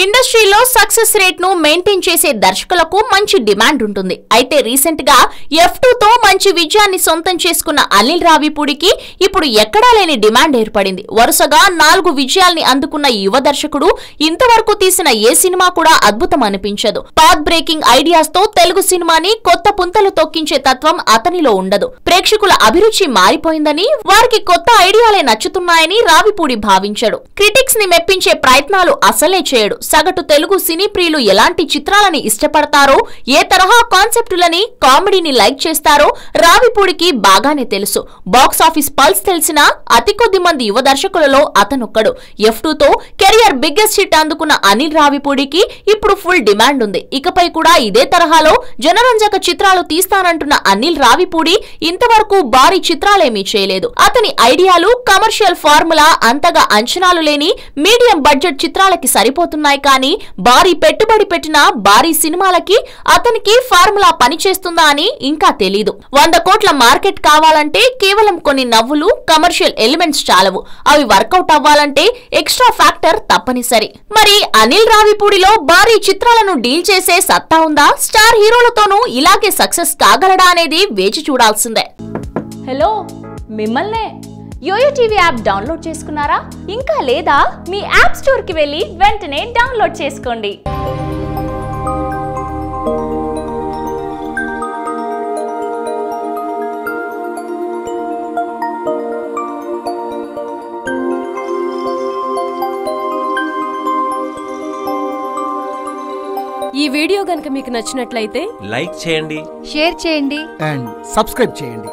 ఇండస్ట్రీలో success rate ను maintain చేసే దర్శకులకు మంచి డిమాండ్ ఉంటుంది. అయితే రీసెంట్ గా F2 తో మంచి విజయాన్ని సొంతం చేసుకున్న అనిల్ రావిపూడికి ఇప్పుడు ఎక్కడా లేని డిమాండ్ ఏర్పడింది. వరుసగా 4 విజయాల్ని అందుకున్న యువ దర్శకుడు ఇంతవరకు తీసిన ఏ సినిమా కూడా అద్భుతం అనిపించదు. పాత్ బ్రేకింగ్ ఐడియాస్ తో తెలుగు సినిమాని కొత్త పుంతలు తొక్కించే తత్వం అతనిలో ఉండదు. ప్రేక్షకుల అభిరుచి మారిపోయిందని, వారికి కొత్త ఐడియాలే నచ్చుతున్నాయని రావిపూడి భావించాడు. క్రిటిక్స్ ని మెప్పించే ప్రయత్నాలు అసలే చేయడు. సగటు తెలుగు సినీ ప్రియులు ఎలాంటి చిత్రాలని ఇష్టపడతారో, ఏ తరహా కాన్సెప్టులని, కామెడీని లైక్ చేస్తారో రావిపూడికి బాగానే తెలుసు. బాక్సాఫీస్ పల్స్ తెలిసిన అతి కొద్ది మంది యువ దర్శకులలో అతనొక్కడు. F2 తో కెరియర్ బిగ్గెస్ట్ హిట్ అందుకున్న అనిల్ రావిపూడికి ఇప్పుడు ఫుల్ డిమాండ్ ఉంది. ఇకపై కూడా ఇదే తరహాలో జనరంజక చిత్రాలు తీస్తానంటున్న అనిల్ రావిపూడి ఇంతవరకు భారీ చిత్రాలేమీ చేయలేదు. అతని ఐడియాలు కమర్షియల్ ఫార్ములా అంతగా అంచనాలు లేని మీడియం బడ్జెట్ చిత్రాలకి సరిపోతున్నాయి. కానీ భారీ పెట్టుబడి పెట్టిన భారీ సినిమాలకి అతనికి ఫార్ములా పనిచేస్తుందా అని ఇంకా తెలీదు. 100 కోట్ల మార్కెట్ కావాలంటే కేవలం కొన్ని నవ్వులు, కమర్షియల్ ఎలిమెంట్స్ చాలవు. అవి వర్కౌట్ అవ్వాలంటే ఎక్స్ట్రా ఫ్యాక్టర్ తప్పనిసరి. మరి అనిల్ రావిపూడిలో భారీ చిత్రాలను డీల్ చేసే సత్తా ఉందా? స్టార్ హీరోలతోనూ ఇలాగే సక్సెస్ కాగలడా అనేది వేచి చూడాల్సిందే. హలో, మిమ్మల్నే యోయో టీవీ యాప్ డౌన్లోడ్ చేసుకున్నారా? ఇంకా లేదా? మీ యాప్ స్టోర్ కి వెళ్ళి వెంటనే డౌన్లోడ్ చేసుకోండి. ఈ వీడియో గనుక మీకు నచ్చినట్లయితే లైక్ చేయండి, షేర్ చేయండి అండ్ సబ్స్క్రైబ్ చేయండి.